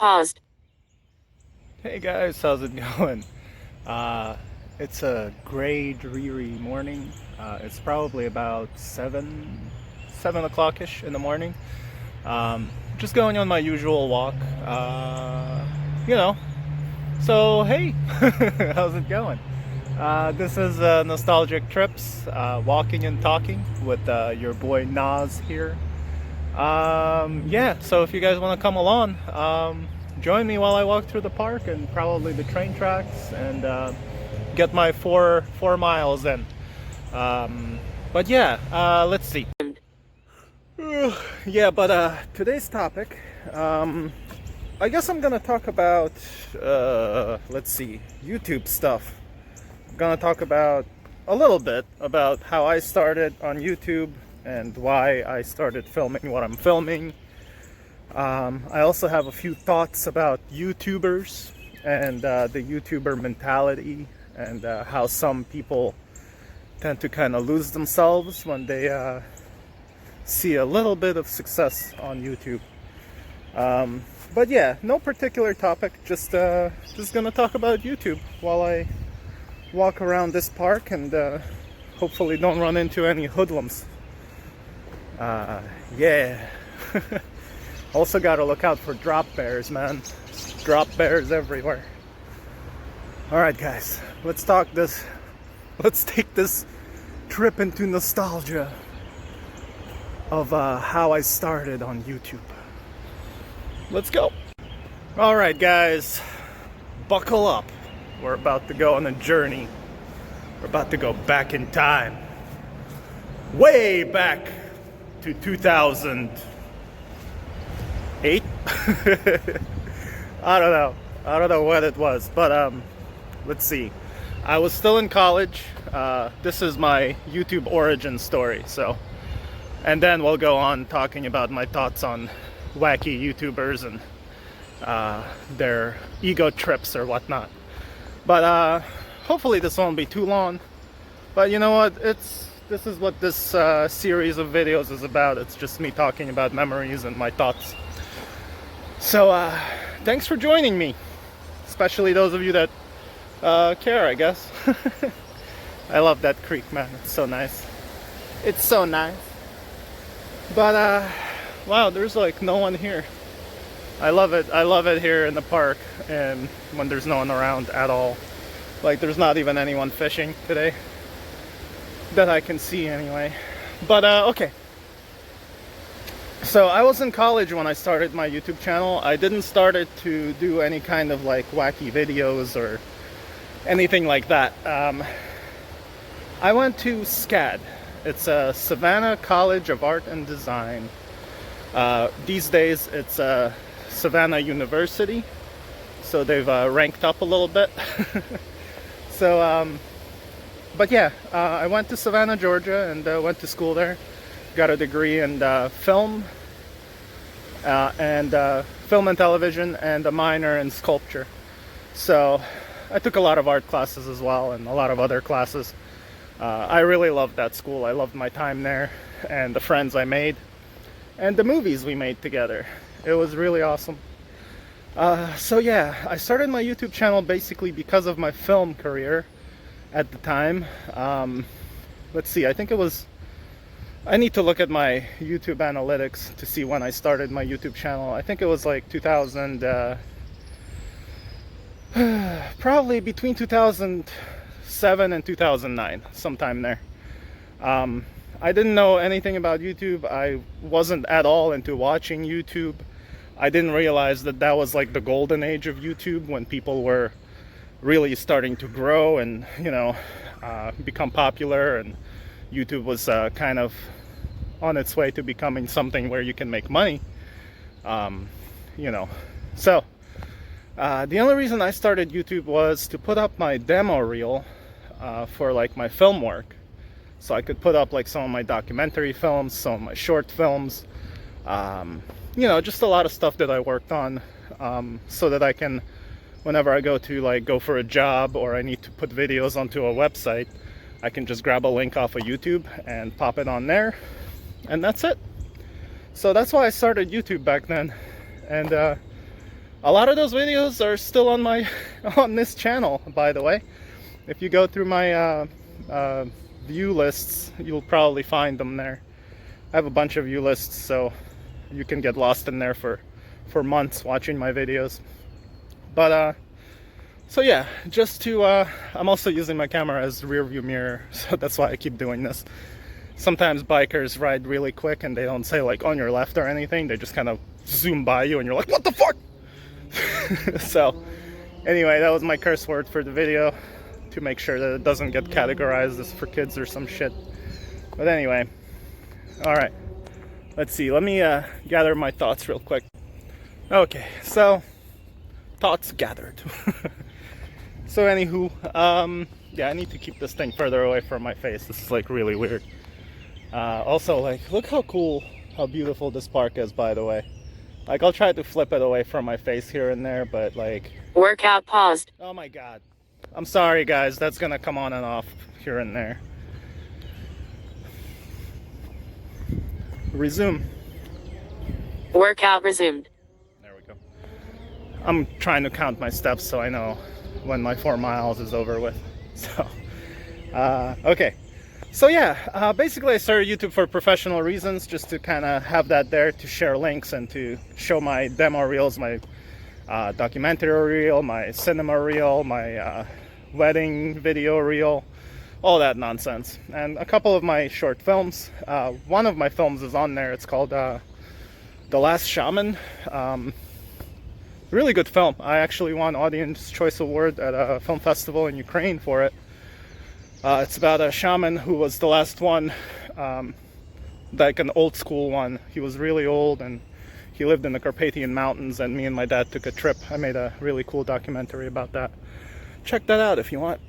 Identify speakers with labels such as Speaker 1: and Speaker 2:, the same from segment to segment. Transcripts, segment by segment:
Speaker 1: Paused.
Speaker 2: Hey guys, how's it going? Uh, it's a gray, dreary morning. It's probably about 7 o'clock-ish in the morning. Just going on my usual walk. You know, so hey, how's it going? This is Nostalgic Trips, walking and talking with your boy Nas here. Yeah, so if you guys want to come along, join me while I walk through the park and probably the train tracks and get my four miles in. But yeah, let's see. Yeah, but today's topic, I guess I'm gonna talk about, let's see, YouTube stuff. I'm gonna talk about a little bit about how I started on YouTube and why I started filming what I'm filming. I also have a few thoughts about YouTubers and the YouTuber mentality and how some people tend to kind of lose themselves when they see a little bit of success on YouTube. But yeah, no particular topic, just gonna talk about YouTube while I walk around this park and hopefully don't run into any hoodlums. Yeah. Also gotta look out for drop bears, man. Drop bears everywhere. Alright guys, let's take this trip into nostalgia of how I started on YouTube. Let's go. Alright guys, buckle up. We're about to go on a journey. We're about to go back in time. Way back to 2008. I don't know what it was, but let's see. I was still in college. This is my YouTube origin story. So, and then we'll go on talking about my thoughts on wacky YouTubers and their ego trips or whatnot. But hopefully this won't be too long. But you know what? This is what this series of videos is about. It's just me talking about memories and my thoughts. So thanks for joining me, especially those of you that care, I guess. I love that creek, man. It's so nice. It's so nice. But wow, there's like no one here. I love it. I love it here in the park and when there's no one around at all. Like there's not even anyone fishing today that I can see anyway. But okay. So I was in college when I started my YouTube channel. I didn't start it to do any kind of like wacky videos or anything like that. I went to SCAD. It's a Savannah College of Art and Design. These days it's Savannah University. So they've ranked up a little bit. So, but yeah, I went to Savannah, Georgia and went to school there. Got a degree in film and television and a minor in sculpture. So I took a lot of art classes as well and a lot of other classes. I really loved that school. I loved my time there and the friends I made and the movies we made together. It was really awesome. So yeah, I started my YouTube channel basically because of my film career at the time. Let's see, I think it was, I need to look at my YouTube analytics to see when I started my YouTube channel. I think it was like 2000, probably between 2007 and 2009, sometime there. I didn't know anything about YouTube. I wasn't at all into watching YouTube. I didn't realize that that was like the golden age of YouTube when people were really starting to grow and, you know, become popular, and YouTube was kind of on its way to becoming something where you can make money. You know, so the only reason I started YouTube was to put up my demo reel for like my film work. So I could put up like some of my documentary films, some of my short films, you know, just a lot of stuff that I worked on, so that I can, whenever I go for a job or I need to put videos onto a website, I can just grab a link off of YouTube and pop it on there, and that's it. So that's why I started YouTube back then. And A lot of those videos are still on my on this channel, by the way. If you go through my view lists, you'll probably find them there. I have a bunch of view lists, so you can get lost in there for months watching my videos. But so yeah, just to I'm also using my camera as rear view mirror, so that's why I keep doing this. Sometimes bikers ride really quick and they don't say like on your left or anything, they just kind of zoom by you and you're like, what the fuck? So anyway, that was my curse word for the video, to make sure that it doesn't get categorized as for kids or some shit. But anyway, all right, let's see, let me gather my thoughts real quick. Okay, so thoughts gathered. So anywho, yeah, I need to keep this thing further away from my face. This is like really weird. Also, like, look how cool, how beautiful this park is, by the way. Like, I'll try to flip it away from my face here and there, but like...
Speaker 1: Workout paused.
Speaker 2: Oh my god. I'm sorry guys, that's gonna come on and off here and there. Resume.
Speaker 1: Workout resumed.
Speaker 2: There we go. I'm trying to count my steps so I know when my 4 miles is over with. So, okay. So yeah, basically I started YouTube for professional reasons, just to kind of have that there to share links and to show my demo reels, my documentary reel, my cinema reel, my wedding video reel, all that nonsense. And a couple of my short films. One of my films is on there. It's called The Last Shaman. Really good film. I actually won Audience Choice Award at a film festival in Ukraine for it. It's about a shaman who was the last one, like an old school one. He was really old and he lived in the Carpathian Mountains, and me and my dad took a trip. I made a really cool documentary about that. Check that out if you want.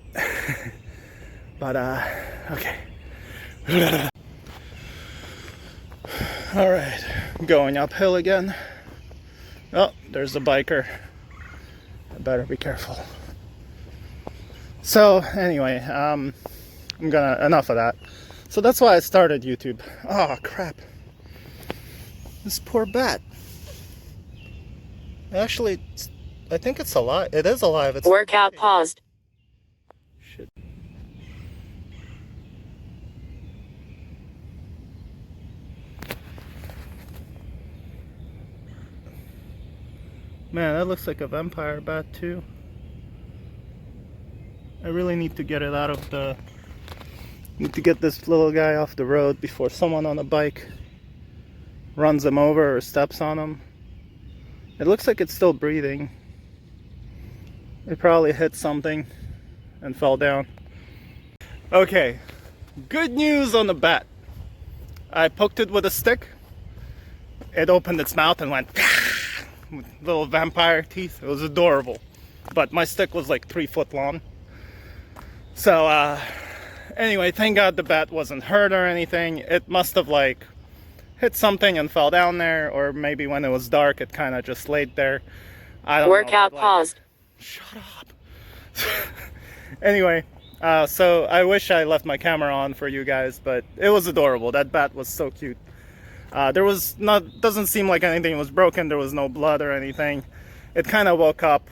Speaker 2: But, okay. Alright, going uphill again. Oh, there's a biker. I better be careful. So, anyway, enough of that. So that's why I started YouTube. Oh, crap. This poor bat. Actually, I think it's alive. It is alive. It's
Speaker 1: Workout paused.
Speaker 2: Shit. Man, that looks like a vampire bat too. I really need to get it out of the... Need to get this little guy off the road before someone on a bike runs him over or steps on him. It looks like it's still breathing. It probably hit something and fell down. Okay, good news on the bat. I poked it with a stick. It opened its mouth and went with little vampire teeth. It was adorable. But my stick was like 3 foot long. So, anyway, thank God the bat wasn't hurt or anything. It must have like hit something and fell down there, or maybe when it was dark it kind of just laid there. I don't know.
Speaker 1: Workout paused.
Speaker 2: Shut up. Anyway, so I wish I left my camera on for you guys, but it was adorable. That bat was so cute. There was doesn't seem like anything was broken. There was no blood or anything. It kind of woke up,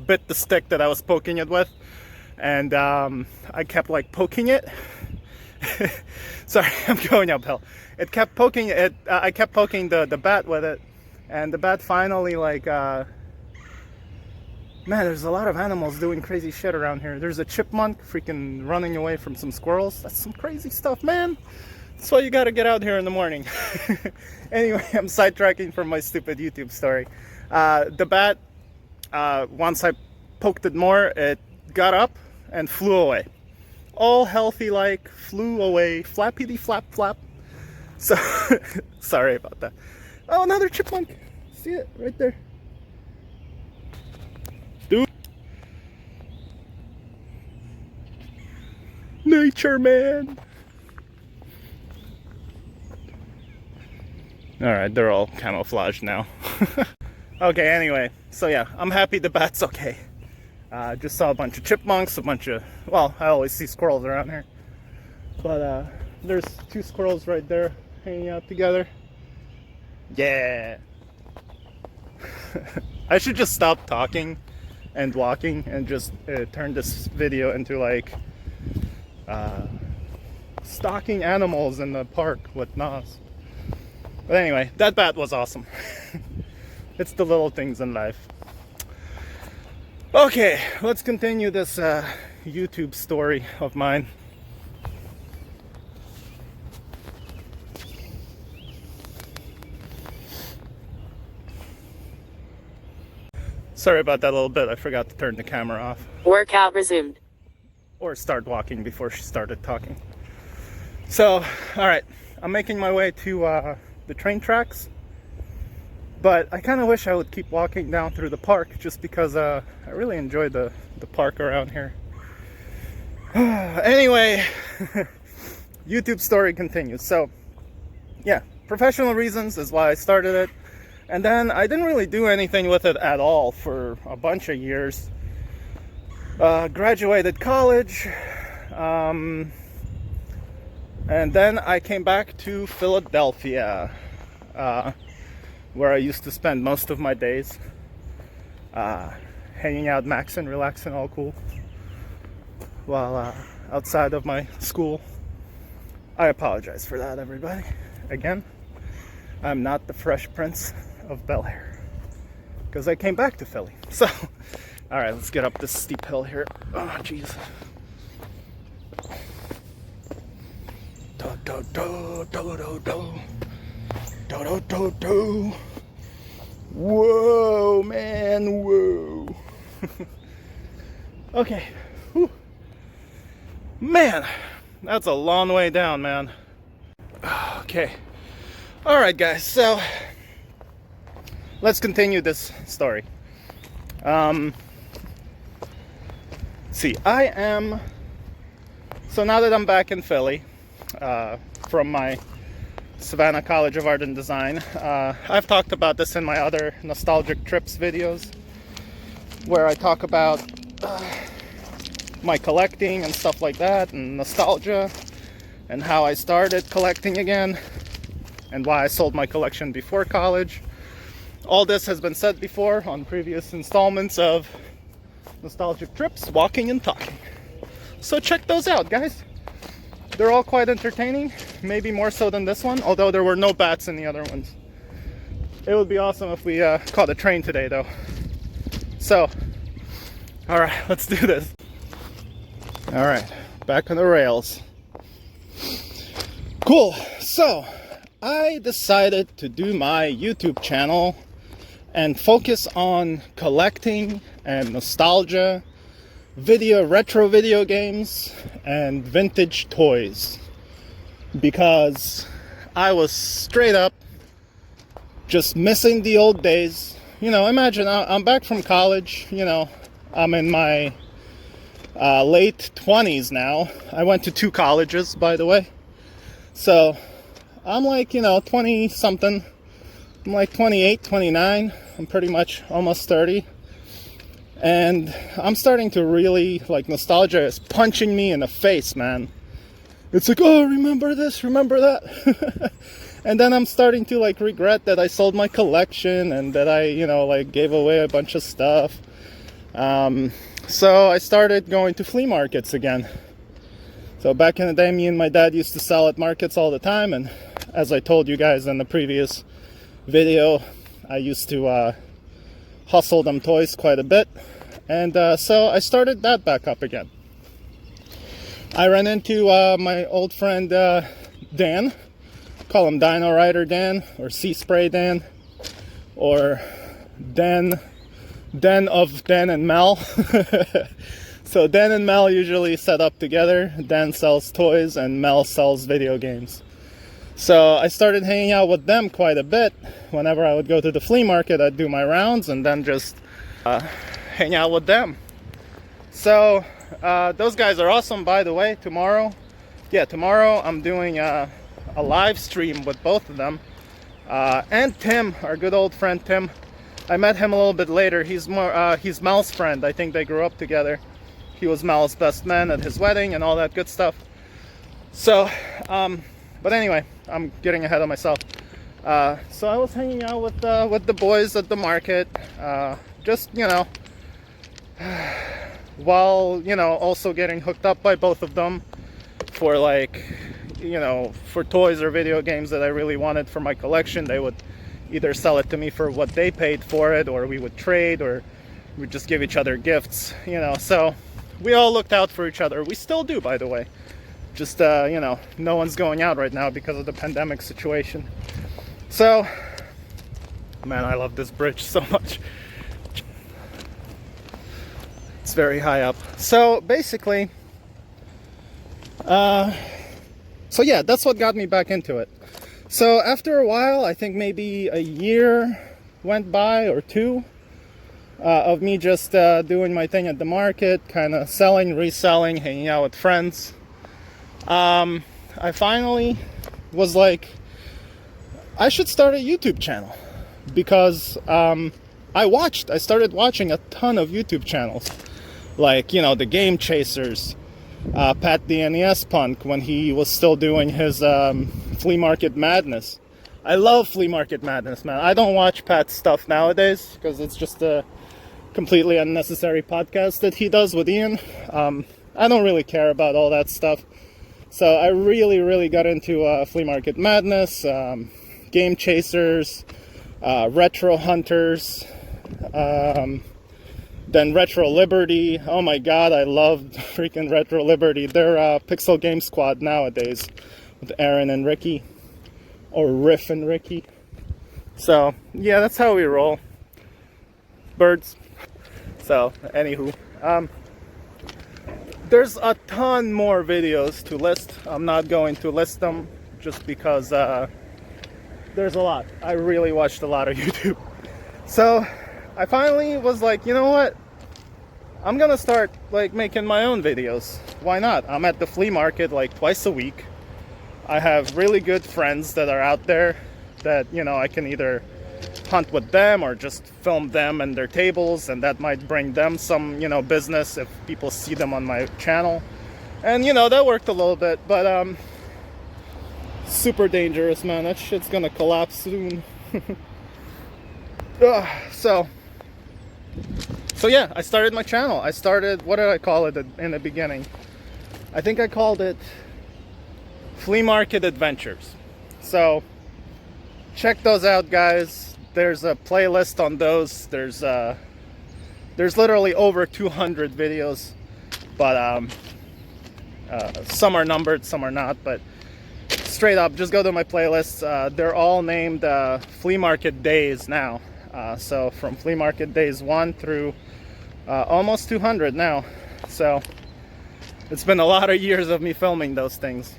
Speaker 2: bit the stick that I was poking it with, and I kept like poking it. Sorry, I'm going uphill. It kept poking it. I kept poking the bat with it, and the bat finally like. Man, there's a lot of animals doing crazy shit around here. There's a chipmunk freaking running away from some squirrels. That's some crazy stuff, man. That's why you gotta get out here in the morning. Anyway, I'm sidetracking from my stupid YouTube story. The bat, once I poked it more, it got up and flew away. All healthy like, flew away, flappity flap flap. So, sorry about that. Oh, another chipmunk. See it right there. Dude. Nature, man. Alright, they're all camouflaged now. Okay, anyway, so yeah, I'm happy the bat's okay. Just saw a bunch of chipmunks, a bunch of, well, I always see squirrels around here. But there's 2 squirrels right there hanging out together. Yeah. I should just stop talking and walking and just turn this video into like stalking animals in the park with Nas. But anyway, that bat was awesome. It's the little things in life. Okay, let's continue this YouTube story of mine. Sorry about that a little bit. I forgot to turn the camera off.
Speaker 1: Workout resumed.
Speaker 2: Or start walking before she started talking. So, alright. I'm making my way to the train tracks. But I kind of wish I would keep walking down through the park just because I really enjoy the park around here. Anyway, YouTube story continues. So, yeah, professional reasons is why I started it. And then I didn't really do anything with it at all for a bunch of years. Graduated college. And then I came back to Philadelphia, where I used to spend most of my days. Hanging out, maxing, relaxing, all cool. While outside of my school. I apologize for that, everybody. Again, I'm not the Fresh Prince of Bel-Air, because I came back to Philly. So, all right, let's get up this steep hill here. Oh, jeez. Do do do do do do do do do do. Whoa, man, whoa. Okay. Whew. Man, that's a long way down, man. Okay. All right, guys. So. Let's continue this story. See, so now that I'm back in Philly, from my Savannah College of Art and Design, I've talked about this in my other Nostalgic Trips videos, where I talk about my collecting and stuff like that, and nostalgia, and how I started collecting again, and why I sold my collection before college. All this has been said before on previous installments of Nostalgic Trips, Walking and Talking. So check those out, guys. They're all quite entertaining, maybe more so than this one, although there were no bats in the other ones. It would be awesome if we caught a train today, though. So, all right, let's do this. All right, back on the rails. Cool, so I decided to do my YouTube channel and focus on collecting and nostalgia, retro video games, and vintage toys, because I was straight up just missing the old days. You know, imagine I'm back from college, you know, I'm in my late 20s now. I went to 2 colleges, by the way. So I'm like, you know, 20 something. I'm like 28, 29. I'm pretty much almost 30. And I'm starting to really, like, nostalgia is punching me in the face, man. It's like, oh, remember this, remember that. And then I'm starting to, like, regret that I sold my collection and that I, you know, like, gave away a bunch of stuff. So I started going to flea markets again. So back in the day, me and my dad used to sell at markets all the time, and as I told you guys in the previous video, I used to hustle them toys quite a bit, and so I started that back up again. I ran into my old friend Dan, call him Dino Rider Dan, or Sea Spray Dan, or Den of Dan and Mel. So Dan and Mel usually set up together. Dan sells toys and Mel sells video games. So I started hanging out with them quite a bit. Whenever I would go to the flea market, I'd do my rounds and then just hang out with them. So those guys are awesome, by the way. Tomorrow I'm doing a live stream with both of them. And Tim, our good old friend Tim. I met him a little bit later. He's Mel's friend. I think they grew up together. He was Mel's best man at his wedding and all that good stuff. So, but anyway, I'm getting ahead of myself. So I was hanging out with the boys at the market, just, while, also getting hooked up by both of them for, like, for toys or video games that I really wanted for my collection. They would either sell it to me for what they paid for it, or we would trade, or we'd just give each other gifts, so we all looked out for each other. We still do, by the way. Just, no one's going out right now because of the pandemic situation. So, man, I love this bridge so much. It's very high up. So basically, so yeah, that's what got me back into it. So after a while, I think maybe a year went by or two of me just doing my thing at the market, kind of selling, reselling, hanging out with friends. I finally was like, I should start a YouTube channel, because I started watching a ton of YouTube channels, like, the Game Chasers, Pat the NES Punk, when he was still doing his Flea Market Madness. I love Flea Market Madness, man. I don't watch Pat's stuff nowadays because it's just a completely unnecessary podcast that he does with Ian. I don't really care about all that stuff. So I really got into Flea Market Madness, Game Chasers, Retro Hunters, then Retro Liberty. Oh my god, I love freaking Retro Liberty. They're Pixel Game Squad nowadays, with Aaron and Ricky, or Riff and Ricky. So yeah, that's how we roll. Birds. So anywho, there's a ton more videos to list. I'm not going to list them just because there's a lot. I really watched a lot of YouTube. So I finally was like, you know what? I'm gonna start like making my own videos. Why not? I'm at the flea market like twice a week. I have really good friends that are out there that, I can either hunt with them or just film them and their tables, and that might bring them some, business if people see them on my channel. And, that worked a little bit, but super dangerous, man. That shit's gonna collapse soon. So yeah, I started my channel. I started, what did I call it in the beginning? I think I called it Flea Market Adventures. So check those out, guys. There's a playlist on those. There's literally over 200 videos, but some are numbered, some are not, but straight up, just go to my playlists. They're all named Flea Market Days now. So from Flea Market Days 1 through almost 200 now. So it's been a lot of years of me filming those things.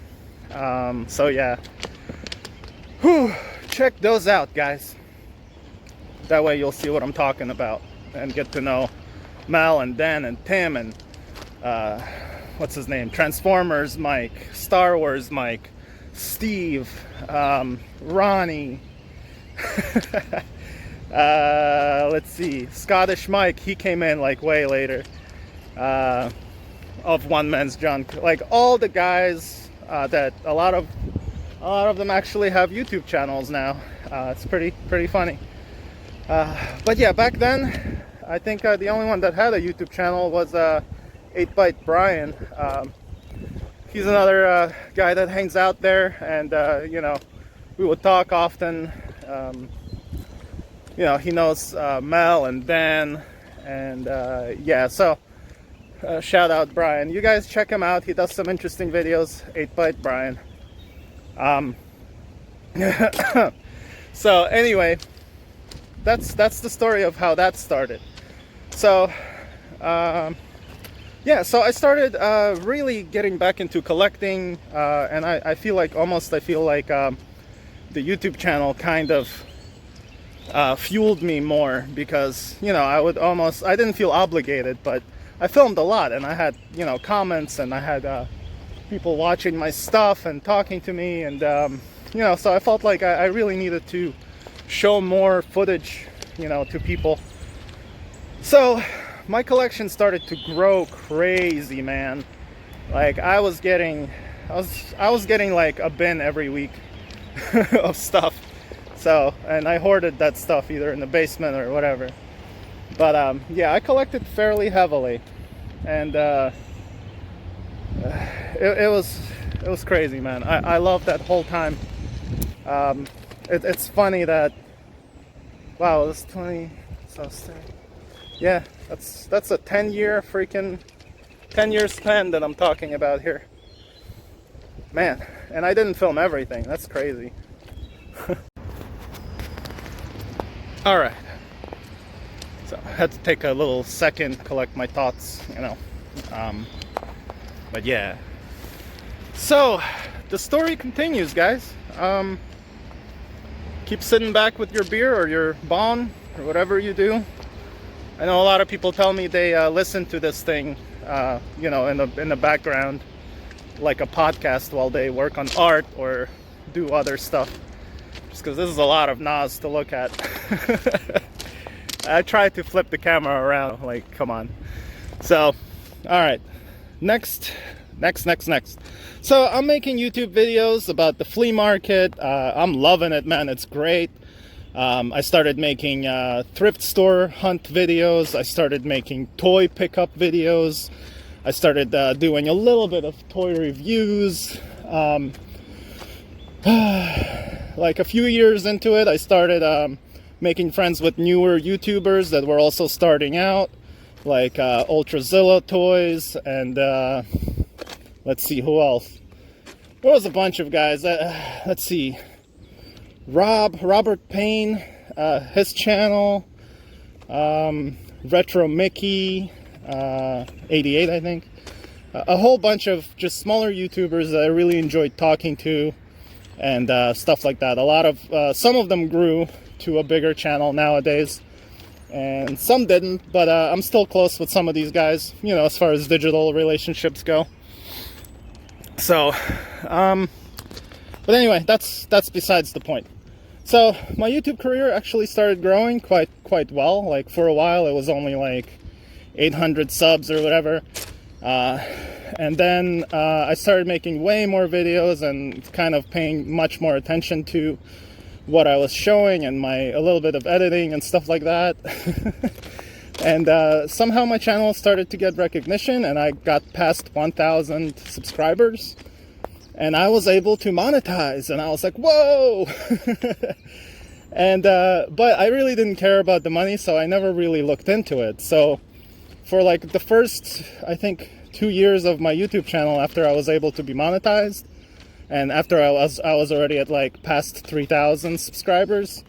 Speaker 2: So yeah. Whew. Check those out, guys. That way you'll see what I'm talking about and get to know Mel and Dan and Tim and what's his name? Transformers Mike, Star Wars Mike, Steve, Ronnie. Let's see, Scottish Mike, he came in like way later, of One Man's Junk. Like all the guys that a lot of them actually have YouTube channels now. It's pretty funny. But yeah, back then I think the only one that had a YouTube channel was 8-Byte Brian. He's another guy that hangs out there, and we would talk often. He knows Mel and Dan, and yeah, so shout out Brian. You guys check him out. He does some interesting videos. 8-Byte Brian. So anyway, that's the story of how that started. So yeah, so I started really getting back into collecting, and I feel like the YouTube channel kind of fueled me more, because I didn't feel obligated, but I filmed a lot, and I had comments, and I had people watching my stuff and talking to me, and so I felt like I really needed to show more footage to people. So my collection started to grow crazy, man. Like I was getting like a bin every week of stuff. So, and I hoarded that stuff either in the basement or whatever. But yeah, I collected fairly heavily, and it was crazy, man. I loved that whole time. It's funny that, wow, it's 20. So yeah, that's a 10-year freaking 10-year span that I'm talking about here, man. And I didn't film everything. That's crazy. All right. So I had to take a little second to collect my thoughts, you know. But yeah. So the story continues, guys. Keep sitting back with your beer or your bon or whatever you do. I know a lot of people tell me they listen to this thing, you know, in the background, like a podcast while they work on art or do other stuff. Just because this is a lot of Nas to look at. I tried to flip the camera around, like, come on. So, all right, next. So I'm making YouTube videos about the flea market. I'm loving it, man. It's great. I started making thrift store hunt videos. I started making toy pickup videos. I started doing a little bit of toy reviews. Like a few years into it, I started making friends with newer YouTubers that were also starting out, like Ultrazilla Toys, and let's see who else. There was a bunch of guys. Let's see, Robert Payne, his channel, Retro Mickey, 88, I think. A whole bunch of just smaller YouTubers that I really enjoyed talking to, and stuff like that. A lot of some of them grew to a bigger channel nowadays, and some didn't, but I'm still close with some of these guys, you know, as far as digital relationships go. So but anyway, that's besides the point. So my YouTube career actually started growing quite well. Like for a while it was only like 800 subs or whatever, and then I started making way more videos and kind of paying much more attention to what I was showing and a little bit of editing and stuff like that. And somehow my channel started to get recognition, and I got past 1,000 subscribers, and I was able to monetize, and I was like, whoa. And but I really didn't care about the money, so I never really looked into it. So for like the first, I think, 2 years of my YouTube channel, after I was able to be monetized, and after I was already at like past 3,000 subscribers,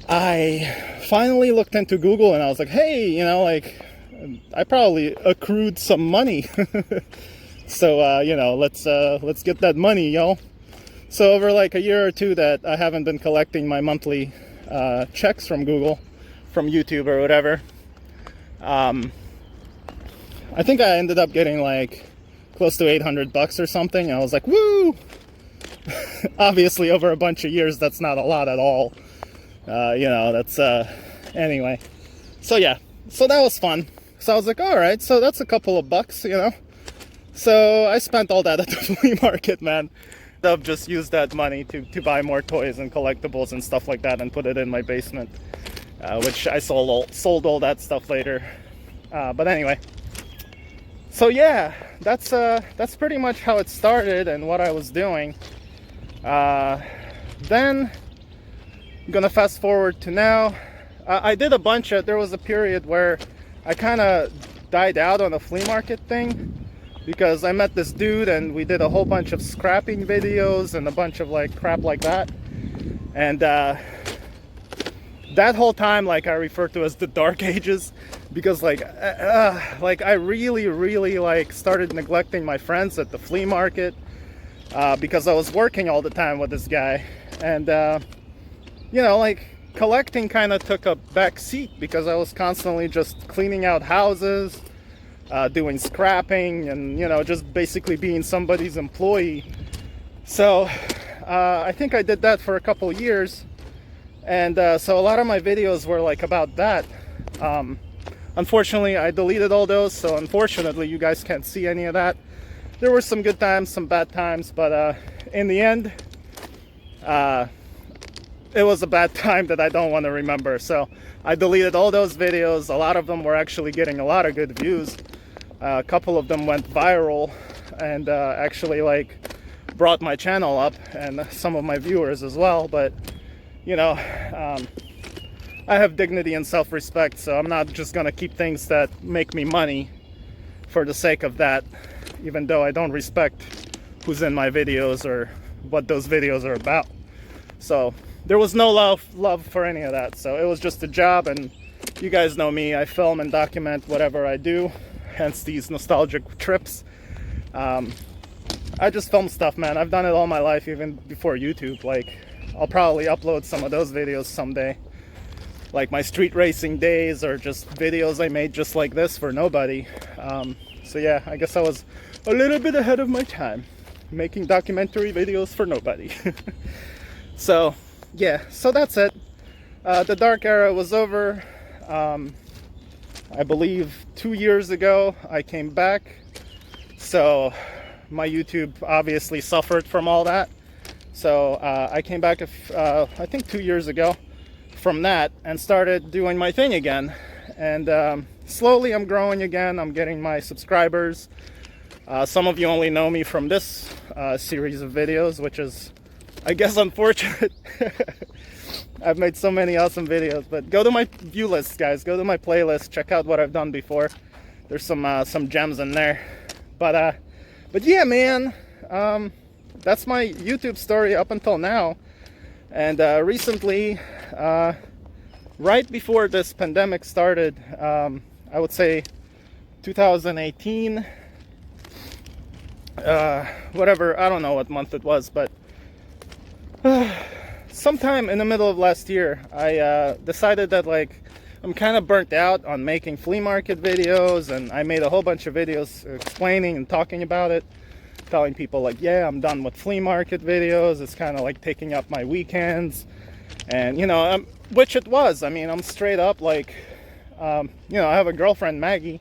Speaker 2: I finally looked into Google, and I was like, hey, you know, like, I probably accrued some money. So you know, let's get that money, y'all. So over like a year or two that I haven't been collecting my monthly checks from Google, from YouTube or whatever, I think I ended up getting like close to $800 or something. I was like, woo! Obviously, over a bunch of years, that's not a lot at all. You know, that's anyway. So yeah, so that was fun. So I was like, all right, so that's a couple of bucks, you know. So I spent all that at the flea market, man. I've just used that money to buy more toys and collectibles and stuff like that, and put it in my basement, which I sold all that stuff later. But anyway. So yeah, that's pretty much how it started and what I was doing. Then I'm gonna fast forward to now. I did a bunch of, there was a period where I kind of died out on the flea market thing, because I met this dude and we did a whole bunch of scrapping videos and a bunch of like crap like that. And that whole time, like, I refer to as the dark ages, because like I really like started neglecting my friends at the flea market, because I was working all the time with this guy, and you know, like, collecting kind of took a back seat because I was constantly just cleaning out houses, doing scrapping, and, you know, just basically being somebody's employee. So I think I did that for a couple of years, and so a lot of my videos were like about that. Unfortunately, I deleted all those, so unfortunately you guys can't see any of that. There were some good times, some bad times, but in the end, it was a bad time that I don't want to remember. So I deleted all those videos. A lot of them were actually getting a lot of good views. A couple of them went viral and actually like brought my channel up and some of my viewers as well. But you know, I have dignity and self-respect, so I'm not just gonna keep things that make me money for the sake of that, even though I don't respect who's in my videos or what those videos are about. So there was no love for any of that. So it was just a job, and you guys know me, I film and document whatever I do, hence these nostalgic trips. I just film stuff, man. I've done it all my life, even before YouTube. Like, I'll probably upload some of those videos someday, like my street racing days, or just videos I made just like this for nobody. So yeah, I guess I was a little bit ahead of my time, making documentary videos for nobody. So yeah, so that's it. The dark era was over. I believe 2 years ago I came back, so my YouTube obviously suffered from all that. So I came back I think 2 years ago from that and started doing my thing again, and slowly I'm growing again. I'm getting my subscribers. Some of you only know me from this series of videos, which is, I guess, unfortunate. I've made so many awesome videos, but go to my view list, guys. Go to my playlist. Check out what I've done before. There's some gems in there. But yeah, man, that's my YouTube story up until now. And recently, right before this pandemic started, I would say 2018, whatever, I don't know what month it was, but sometime in the middle of last year, I decided that, like, I'm kind of burnt out on making flea market videos, and I made a whole bunch of videos explaining and talking about it, telling people like, yeah, I'm done with flea market videos. It's kind of like taking up my weekends, and you know, which it was. I mean, I'm straight up like, you know, I have a girlfriend, Maggie,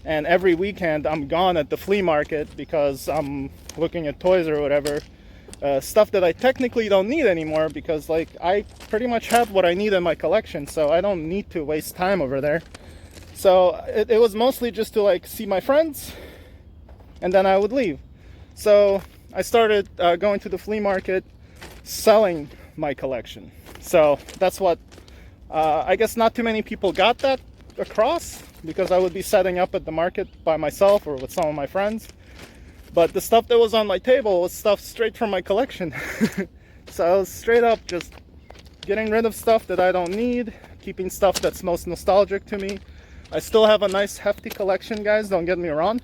Speaker 2: and every weekend I'm gone at the flea market because I'm looking at toys or whatever, stuff that I technically don't need anymore, because like I pretty much have what I need in my collection, so I don't need to waste time over there. So it was mostly just to like see my friends, and then I would leave. So I started going to the flea market, selling my collection. So that's what, I guess not too many people got that across, because I would be setting up at the market by myself or with some of my friends. But the stuff that was on my table was stuff straight from my collection. So I was straight up just getting rid of stuff that I don't need, keeping stuff that's most nostalgic to me. I still have a nice hefty collection, guys, don't get me wrong.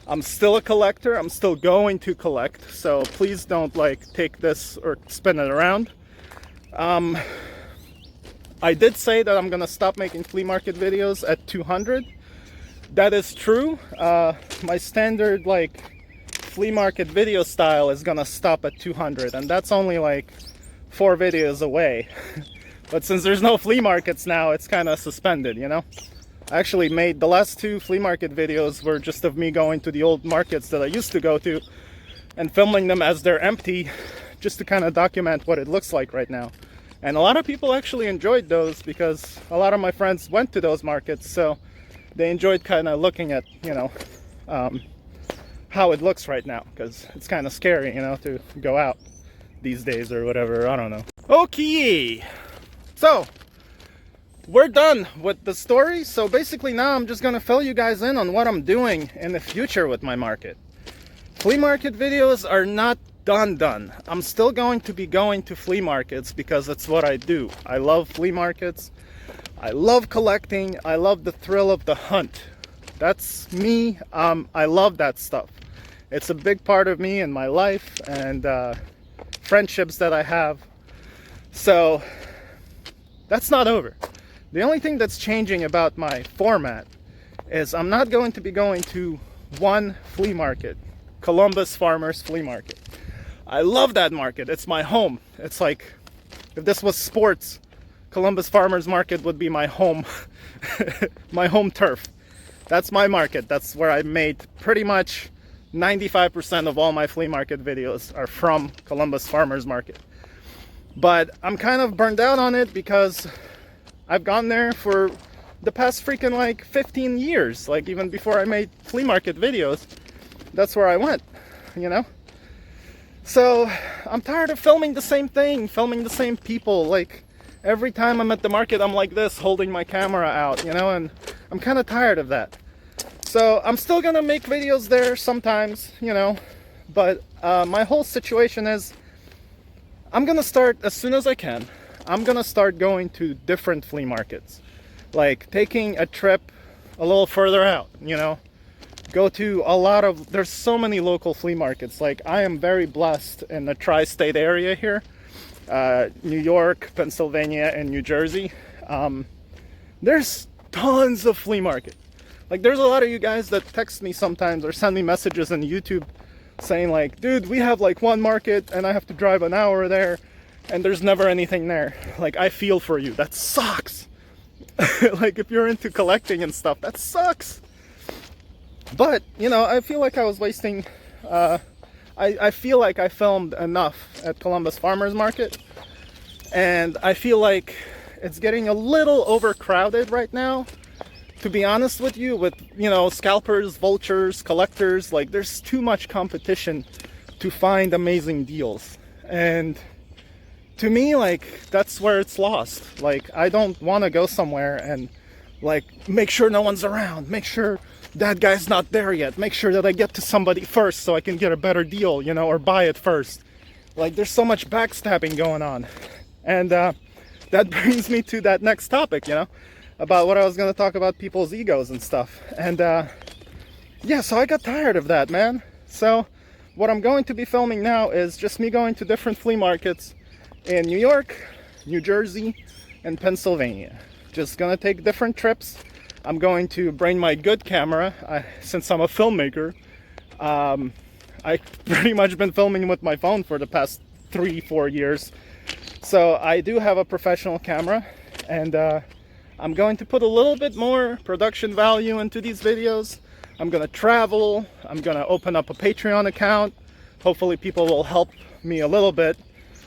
Speaker 2: I'm still a collector. I'm still going to collect. So please don't like take this or spin it around. I did say that I'm gonna stop making flea market videos at 200. That is true. My standard like flea market video style is gonna stop at 200, and that's only like 4 videos away. But since there's no flea markets now, it's kind of suspended, you know. I actually made the last 2 flea market videos were just of me going to the old markets that I used to go to and filming them as they're empty, just to kind of document what it looks like right now. And a lot of people actually enjoyed those, because a lot of my friends went to those markets, so they enjoyed kind of looking at, you know, how it looks right now, because it's kind of scary, you know, to go out these days or whatever. I don't know. Okay, so we're done with the story. So basically now I'm just gonna fill you guys in on what I'm doing in the future with my market. Flea market videos are not done. I'm still going to be going to flea markets because it's what I do. I love flea markets. I love collecting. I love the thrill of the hunt. That's me. I love that stuff. It's a big part of me and my life, and friendships that I have. So that's not over. The only thing that's changing about my format is I'm not going to be going to one flea market, Columbus Farmers Flea Market. I love that market. It's my home. It's like, if this was sports, Columbus Farmers Market would be my home, my home turf. That's my market. That's where I made pretty much 95% of all my flea market videos are from Columbus Farmers Market. But I'm kind of burned out on it because I've gone there for the past freaking like 15 years. Like even before I made flea market videos, that's where I went, you know? So I'm tired of filming the same thing, filming the same people. Like every time I'm at the market, I'm like this, holding my camera out, you know? And I'm kind of tired of that. So I'm still gonna make videos there sometimes, you know? But my whole situation is I'm gonna start as soon as I can. I'm gonna start going to different flea markets, like taking a trip a little further out, you know, go to a lot of, there's so many local flea markets. Like I am very blessed in the tri-state area here, New York, Pennsylvania, and New Jersey. There's tons of flea market. Like there's a lot of you guys that text me sometimes or send me messages on YouTube saying like, dude, we have like one market and I have to drive an hour there and there's never anything there. Like I feel for you. That sucks. Like if you're into collecting and stuff, that sucks. But you know, I feel like I was wasting I feel like I filmed enough at Columbus Farmers Market, and I feel like it's getting a little overcrowded right now, to be honest with you, with, you know, scalpers, vultures, collectors. Like there's too much competition to find amazing deals. And to me, like, that's where it's lost. Like I don't want to go somewhere and like make sure no one's around, make sure that guy's not there yet, make sure that I get to somebody first so I can get a better deal, you know, or buy it first. Like there's so much backstabbing going on. And that brings me to that next topic, you know, about what I was going to talk about, people's egos and stuff. And yeah, so I got tired of that, man. So what I'm going to be filming now is just me going to different flea markets in New York, New Jersey, and Pennsylvania. Just gonna take different trips. I'm going to bring my good camera. Since I'm a filmmaker, I've pretty much been filming with my phone for the past 3-4 years. So I do have a professional camera, and I'm going to put a little bit more production value into these videos. I'm gonna travel. I'm gonna open up a Patreon account. Hopefully people will help me a little bit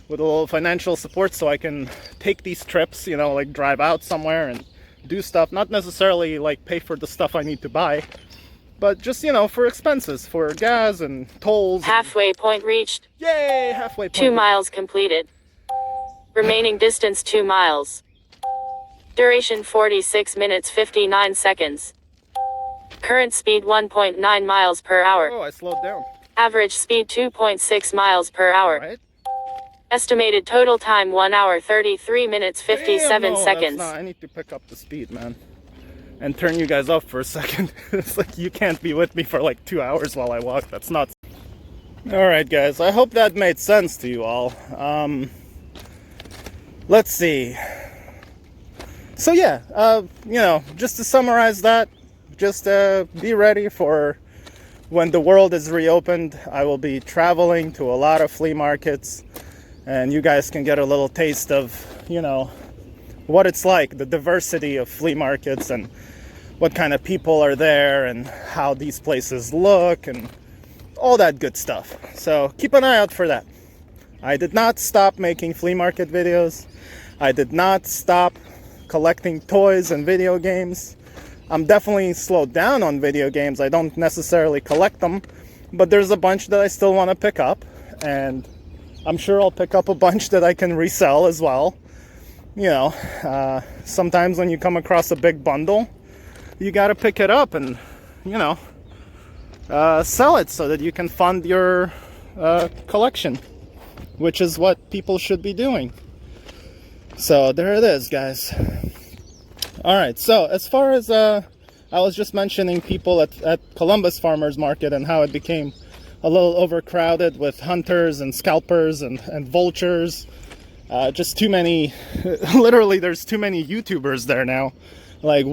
Speaker 2: with a little financial support so I can take these trips, you know, like drive out somewhere and do stuff. Not necessarily like pay for the stuff I need to buy, but just, you know, for expenses, for gas and tolls.
Speaker 1: Halfway point reached.
Speaker 2: Yay, halfway point.
Speaker 1: 2 miles completed. Remaining distance 2 miles. Duration 46 minutes 59 seconds. Current speed 1.9 miles per hour.
Speaker 2: Oh, I slowed down.
Speaker 1: Average speed 2.6 miles per hour.
Speaker 2: Right.
Speaker 1: Estimated total time 1 hour 33 minutes 57
Speaker 2: Damn, no,
Speaker 1: seconds.
Speaker 2: I need to pick up the speed, man, and turn you guys off for a second. It's like you can't be with me for like 2 hours while I walk. That's nuts. Alright guys, I hope that made sense to you all. Let's see. So yeah, you know, just to summarize that, just be ready for when the world is reopened. I will be traveling to a lot of flea markets, and you guys can get a little taste of, you know, what it's like, the diversity of flea markets and what kind of people are there and how these places look and all that good stuff. So keep an eye out for that. I did not stop making flea market videos. I did not stop collecting toys and video games. I'm definitely slowed down on video games. I don't necessarily collect them, but there's a bunch that I still want to pick up, and I'm sure I'll pick up a bunch that I can resell as well. You know, sometimes when you come across a big bundle, you got to pick it up and, you know, sell it so that you can fund your collection, which is what people should be doing. So there it is, guys. Alright, so as far as I was just mentioning people at Columbus Farmers Market and how it became a little overcrowded with hunters and scalpers and vultures. Just too many, literally there's too many YouTubers there now. Like,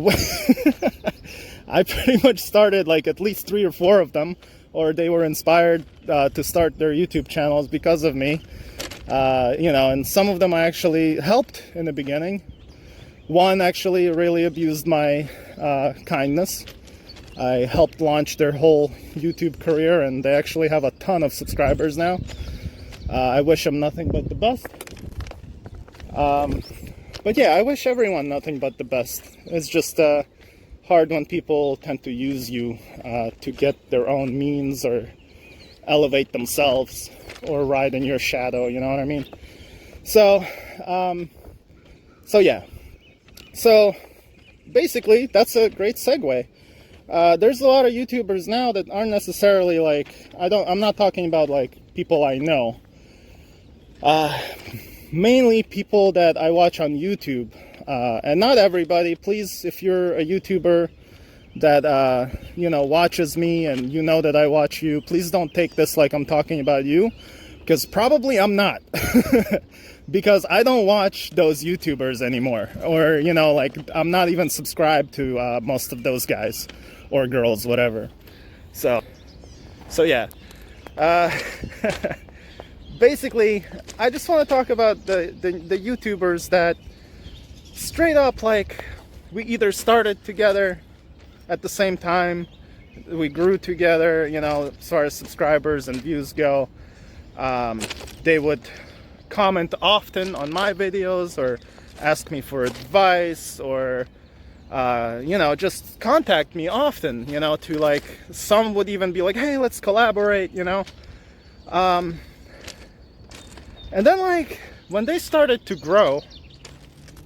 Speaker 2: I pretty much started like at least 3 or 4 of them, or they were inspired to start their YouTube channels because of me. You know, and some of them I actually helped in the beginning. One actually really abused my kindness. I helped launch their whole YouTube career, and they actually have a ton of subscribers now. I wish them nothing but the best. But yeah, I wish everyone nothing but the best. It's just hard when people tend to use you to get their own means or elevate themselves or ride in your shadow, you know what I mean? So, yeah. So, basically, that's a great segue. There's a lot of YouTubers now that aren't necessarily like, I'm not talking about like people I know. Mainly people that I watch on YouTube, and not everybody. Please, if you're a YouTuber that you know, watches me and you know that I watch you, please don't take this like I'm talking about you, because probably I'm not. Because I don't watch those YouTubers anymore, or you know, like I'm not even subscribed to most of those guys or girls, whatever. So yeah. Basically, I just want to talk about the YouTubers that straight up, like, we either started together at the same time, we grew together, you know, as far as subscribers and views go. They would comment often on my videos or ask me for advice, or you know, just contact me often, you know, to like, some would even be like, hey, let's collaborate, you know. And then, like, when they started to grow,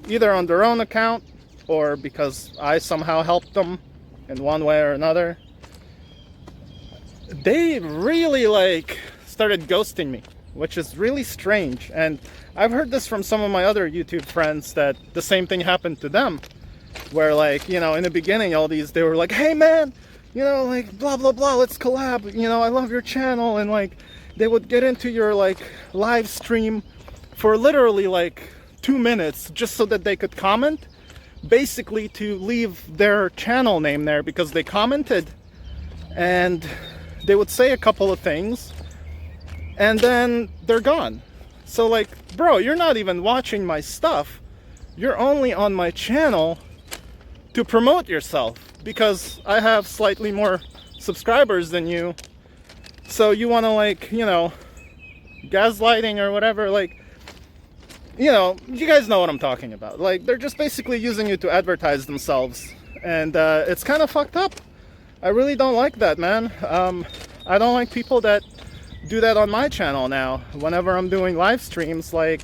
Speaker 2: either on their own account or because I somehow helped them in one way or another, they really, like, started ghosting me, which is really strange. And I've heard this from some of my other YouTube friends, that the same thing happened to them, where, like, you know, in the beginning, they were like, hey, man, you know, like, blah, blah, blah, let's collab, you know, I love your channel, and, like, they would get into your like live stream for literally like 2 minutes just so that they could comment, basically to leave their channel name there because they commented, and they would say a couple of things and then they're gone. So like, bro, you're not even watching my stuff, you're only on my channel to promote yourself because I have slightly more subscribers than you. So you want to, like, you know, gaslighting or whatever, like, you know, you guys know what I'm talking about. Like, they're just basically using you to advertise themselves, and it's kind of fucked up. I really don't like that, man. I don't like people that do that on my channel now. Whenever I'm doing live streams, like,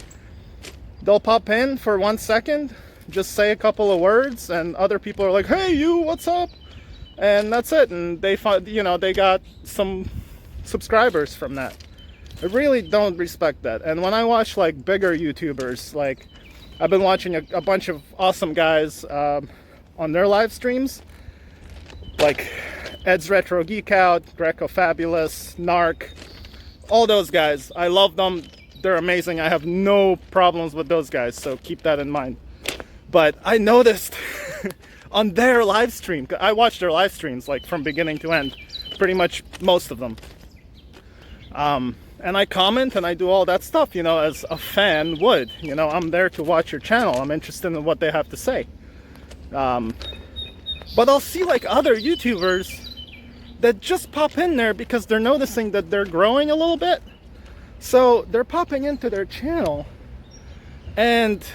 Speaker 2: they'll pop in for 1 second, just say a couple of words, and other people are like, hey, you, what's up? And that's it, and they find, you know, they got some subscribers from that. I really don't respect that. And when I watch like bigger YouTubers, like I've been watching a bunch of awesome guys on their live streams, like Ed's Retro Geek Out, Greco Fabulous, Narc, all those guys. I love them. They're amazing. I have no problems with those guys, so keep that in mind. But I noticed on their live stream, I watch their live streams like from beginning to end, pretty much most of them. And I comment and I do all that stuff, you know, as a fan would. You know, I'm there to watch your channel. I'm interested in what they have to say. But I'll see like other YouTubers that just pop in there because they're noticing that they're growing a little bit. So they're popping into their channel and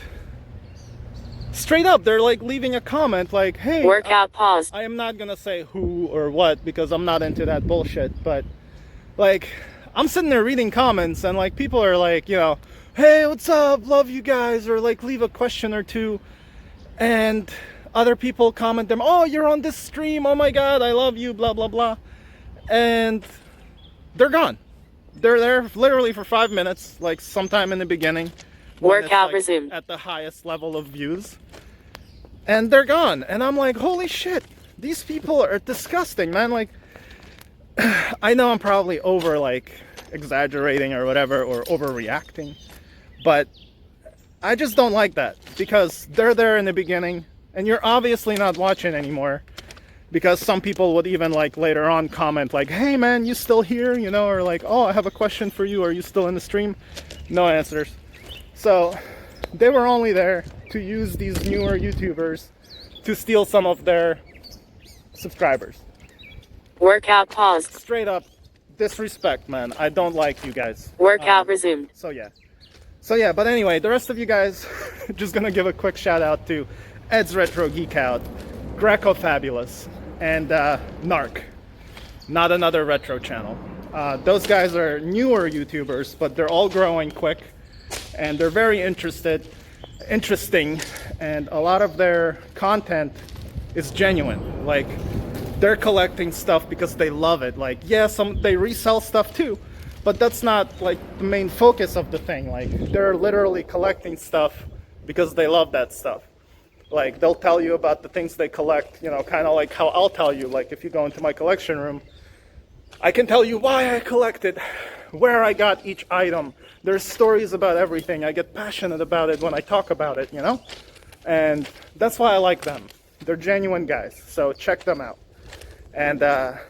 Speaker 2: straight up, they're like leaving a comment like, hey,
Speaker 1: Workout paused.
Speaker 2: I am not gonna say who or what because I'm not into that bullshit, but like, I'm sitting there reading comments and like people are like, you know, hey, what's up, love you guys, or like leave a question or two, and other people comment them, oh, you're on this stream, oh my god, I love you, blah blah blah, and they're gone. They're there literally for 5 minutes, like sometime in the beginning.
Speaker 1: Workout
Speaker 2: like
Speaker 1: resumed.
Speaker 2: at the highest level of views, and they're gone. And I'm like, holy shit, these people are disgusting, man. Like, I know I'm probably over like exaggerating or whatever, or overreacting, but I just don't like that because they're there in the beginning and you're obviously not watching anymore, because some people would even like later on comment like, hey man, you still here, you know, or like, oh, I have a question for you, are you still in the stream? No answers. So they were only there to use these newer YouTubers to steal some of their subscribers.
Speaker 1: Workout paused.
Speaker 2: Straight up disrespect, man. I don't like you guys.
Speaker 1: Workout resumed.
Speaker 2: So yeah. So yeah, but anyway, the rest of you guys, just gonna give a quick shout out to Ed's Retro Geek Out, Greco Fabulous, and Narc, not another retro channel. Those guys are newer YouTubers, but they're all growing quick, and they're very interesting, and a lot of their content is genuine. Like, they're collecting stuff because they love it. Like, yeah, they resell stuff too, but that's not like the main focus of the thing. Like, they're literally collecting stuff because they love that stuff. Like, they'll tell you about the things they collect, you know, kind of like how I'll tell you. Like, if you go into my collection room, I can tell you why I collected, where I got each item. There's stories about everything. I get passionate about it when I talk about it, you know? And that's why I like them. They're genuine guys, so check them out. And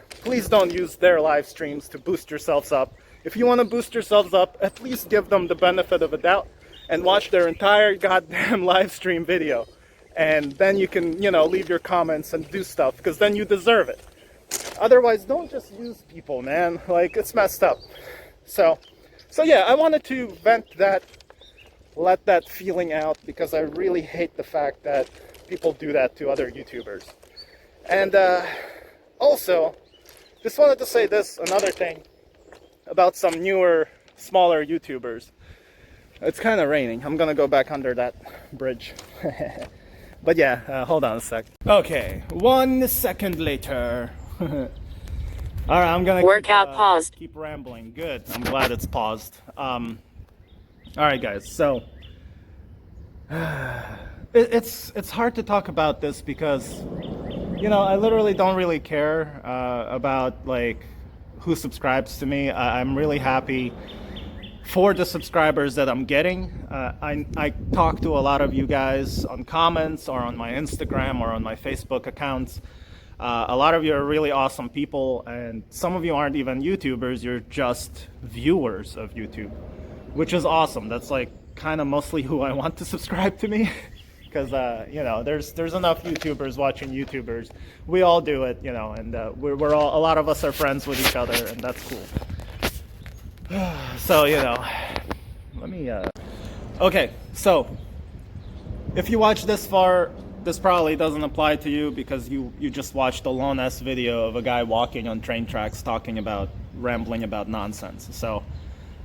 Speaker 2: please don't use their live streams to boost yourselves up. If you want to boost yourselves up, at least give them the benefit of a doubt and watch their entire goddamn live stream video. And then you can, you know, leave your comments and do stuff, because then you deserve it. Otherwise, don't just use people, man. Like, it's messed up. So yeah, I wanted to vent that, let that feeling out, because I really hate the fact that people do that to other YouTubers. And also, just wanted to say this, another thing about some newer, smaller YouTubers. It's kind of raining. I'm gonna go back under that bridge. But yeah, hold on a sec. Okay, 1 second later. All right, I'm gonna
Speaker 1: Workout paused.
Speaker 2: keep rambling. Good. I'm glad it's paused. All right, guys. So it's hard to talk about this because, you know, I literally don't really care about like who subscribes to me. I'm really happy for the subscribers that I'm getting. I talk to a lot of you guys on comments or on my Instagram or on my Facebook accounts. A lot of you are really awesome people, and some of you aren't even YouTubers, you're just viewers of YouTube, which is awesome. That's like kind of mostly who I want to subscribe to me, because you know, there's enough YouTubers watching YouTubers. We all do it, you know, and we're all, a lot of us are friends with each other, and that's cool. So, you know, let me okay, so if you watch this far, this probably doesn't apply to you because you just watched a long-ass video of a guy walking on train tracks talking about, rambling about nonsense. So,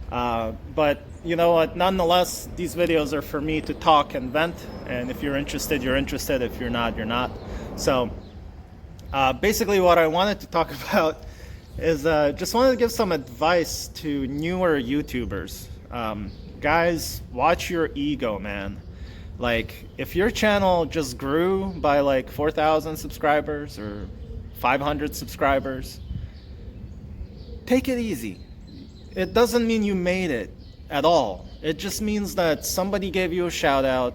Speaker 2: but you know what, nonetheless, these videos are for me to talk and vent, and if you're interested, you're interested. If you're not, you're not. So, basically what I wanted to talk about is just wanted to give some advice to newer YouTubers. Guys, watch your ego, man. Like, if your channel just grew by like 4,000 subscribers or 500 subscribers, take it easy. It doesn't mean you made it at all. It just means that somebody gave you a shout out,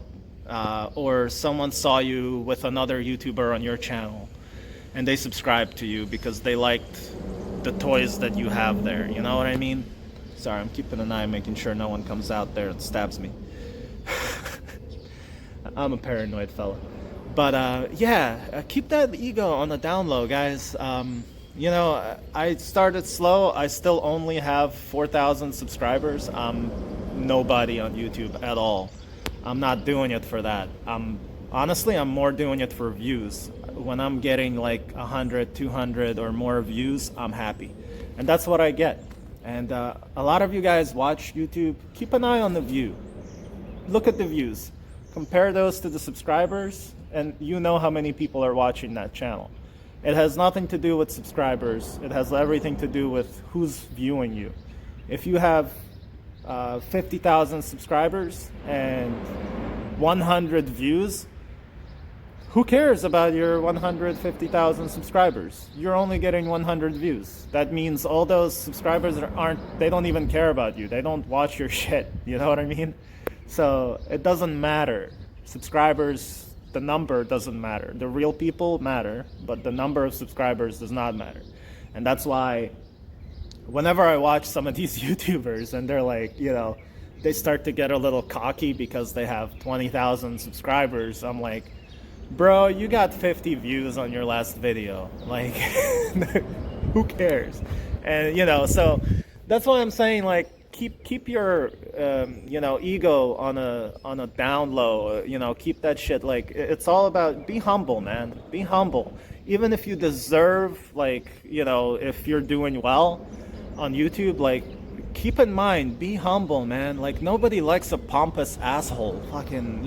Speaker 2: or someone saw you with another YouTuber on your channel and they subscribed to you because they liked the toys that you have there. You know what I mean? Sorry, I'm keeping an eye making sure no one comes out there and stabs me. I'm a paranoid fella. But yeah, keep that ego on the down low, guys. You know, I started slow. I still only have 4,000 subscribers. I'm nobody on YouTube at all. I'm not doing it for that. Honestly, I'm more doing it for views. When I'm getting like 100, 200 or more views, I'm happy. And that's what I get. And a lot of you guys watch YouTube. Keep an eye on the view. Look at the views. Compare those to the subscribers, and you know how many people are watching that channel. It has nothing to do with subscribers. It has everything to do with who's viewing you. If you have 50,000 subscribers and 100 views, who cares about your 150,000 subscribers? You're only getting 100 views. That means all those subscribers they don't even care about you. They don't watch your shit. You know what I mean? So it doesn't matter. Subscribers, the number doesn't matter. The real people matter, but the number of subscribers does not matter. And that's why whenever I watch some of these YouTubers and they're like, you know, they start to get a little cocky because they have 20,000 subscribers, I'm like, bro, you got 50 views on your last video. Like, who cares? And, you know, so that's why I'm saying, like, keep your ego on a down low. Keep that shit, like, it's all about, be humble, man. Be humble. Even if you deserve, like, if you're doing well on YouTube, like, keep in mind, be humble, man. Like, nobody likes a pompous asshole fucking,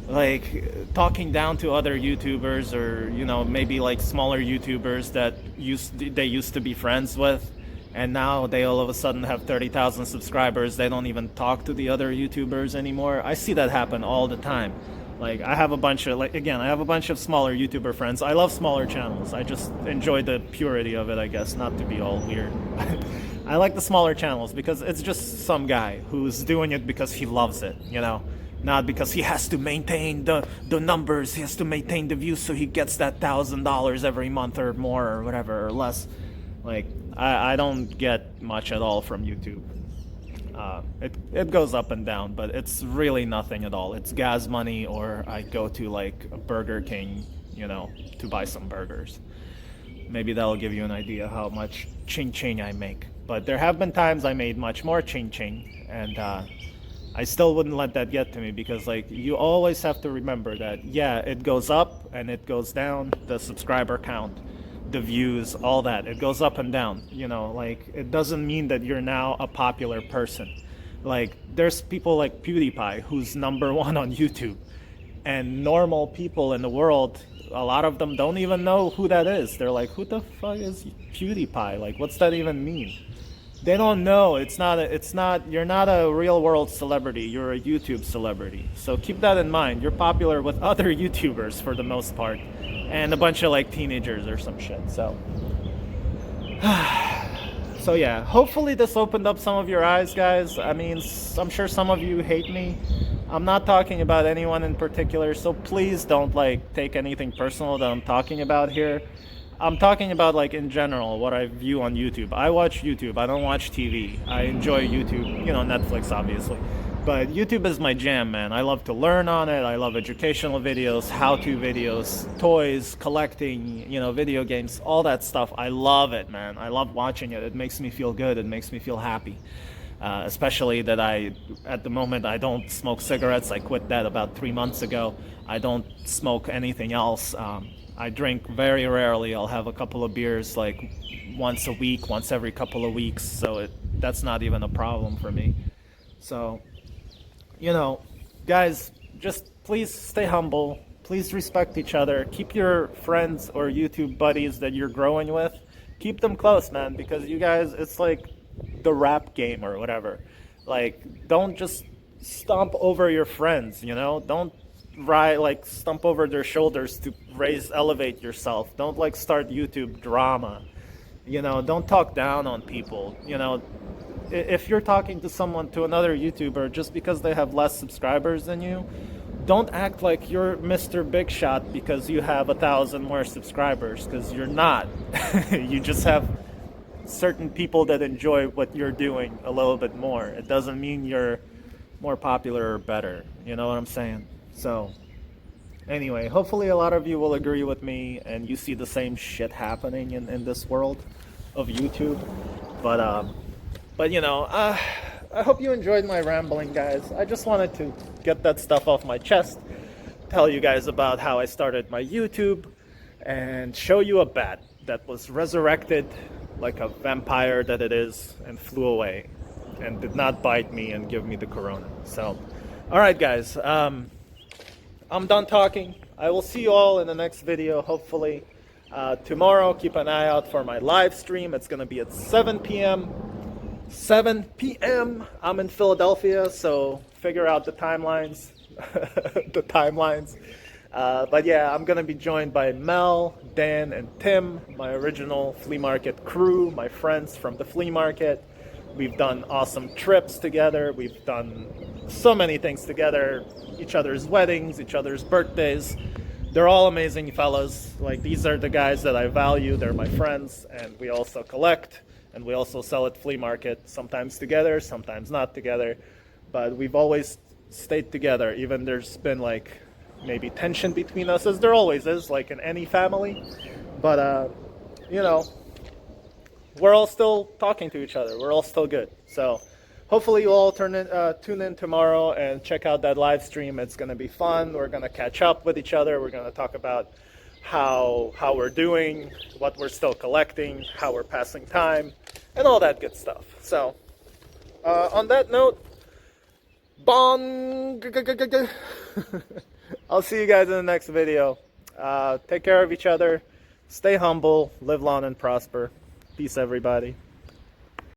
Speaker 2: like, talking down to other YouTubers, or maybe like smaller YouTubers that they used to be friends with, and now they all of a sudden have 30,000 subscribers. They don't even talk to the other YouTubers anymore. I see that happen all the time. Like, I have a bunch of smaller YouTuber friends. I love smaller channels. I just enjoy the purity of it, I guess, not to be all weird. I like the smaller channels because it's just some guy who's doing it because he loves it, not because he has to maintain the numbers, he has to maintain the views so he gets that $1,000 every month or more or whatever, or less. Like, I don't get much at all from YouTube. It goes up and down, but it's really nothing at all. It's gas money, or I go to like a Burger King, to buy some burgers. Maybe that'll give you an idea how much ching-ching I make. But there have been times I made much more ching-ching, and I still wouldn't let that get to me, because like, you always have to remember that, yeah, it goes up and it goes down, the subscriber count, the views, all that, it goes up and down. Like, it doesn't mean that you're now a popular person. Like, there's people like PewDiePie who's #1 on YouTube, and normal people in the world, a lot of them don't even know who that is. They're like, who the fuck is PewDiePie? Like, what's that even mean? They don't know. You're not a real world celebrity. You're a YouTube celebrity. So keep that in mind. You're popular with other YouTubers for the most part, and a bunch of like teenagers or some shit. So so yeah, hopefully this opened up some of your eyes, guys. I mean, I'm sure some of you hate me. I'm not talking about anyone in particular, so please don't like take anything personal that I'm talking about here. I'm talking about, like, in general, what I view on YouTube. I watch YouTube. I don't watch TV. I enjoy YouTube, Netflix, obviously. But YouTube is my jam, man. I love to learn on it. I love educational videos, how-to videos, toys, collecting, video games, all that stuff. I love it, man. I love watching it. It makes me feel good. It makes me feel happy. Especially that at the moment, I don't smoke cigarettes. I quit that about 3 months ago. I don't smoke anything else. I drink very rarely. I'll have a couple of beers like once a week, once every couple of weeks. So that's not even a problem for me. So, guys, just please stay humble. Please respect each other. Keep your friends or YouTube buddies that you're growing with, keep them close, man, because you guys, it's like the rap game or whatever. Like, don't just stomp over your friends, don't stump over their shoulders to elevate yourself. Don't like start YouTube drama. Don't talk down on people. If you're talking to another YouTuber just because they have less subscribers than you, don't act like you're Mr. Big Shot because you have 1,000 more subscribers, because you're not. You just have certain people that enjoy what you're doing a little bit more. It doesn't mean you're more popular or better. You know what I'm saying? So, anyway, hopefully a lot of you will agree with me and you see the same shit happening in this world of YouTube. But I hope you enjoyed my rambling, guys. I just wanted to get that stuff off my chest, tell you guys about how I started my YouTube, and show you a bat that was resurrected like a vampire that it is and flew away and did not bite me and give me the corona. So, alright guys, I'm done talking. I will see you all in the next video, hopefully. Tomorrow, keep an eye out for my live stream. It's going to be at 7 p.m. 7 p.m. I'm in Philadelphia, so figure out the timelines. The timelines. But yeah, I'm going to be joined by Mel, Dan, and Tim, my original flea market crew, my friends from the flea market. We've done awesome trips together. We've done so many things together. Each other's weddings, each other's birthdays. They're all amazing fellas. Like, these are the guys that I value. They're my friends, and we also collect, and we also sell at flea market, sometimes together, sometimes not together. But we've always stayed together. Even there's been like maybe tension between us, as there always is, like in any family. But we're all still talking to each other. We're all still good. So hopefully you all tune in tomorrow and check out that live stream. It's going to be fun. We're going to catch up with each other. We're going to talk about how we're doing, what we're still collecting, how we're passing time, and all that good stuff. So on that note, bong. I'll see you guys in the next video. Take care of each other. Stay humble. Live long and prosper. Peace, everybody.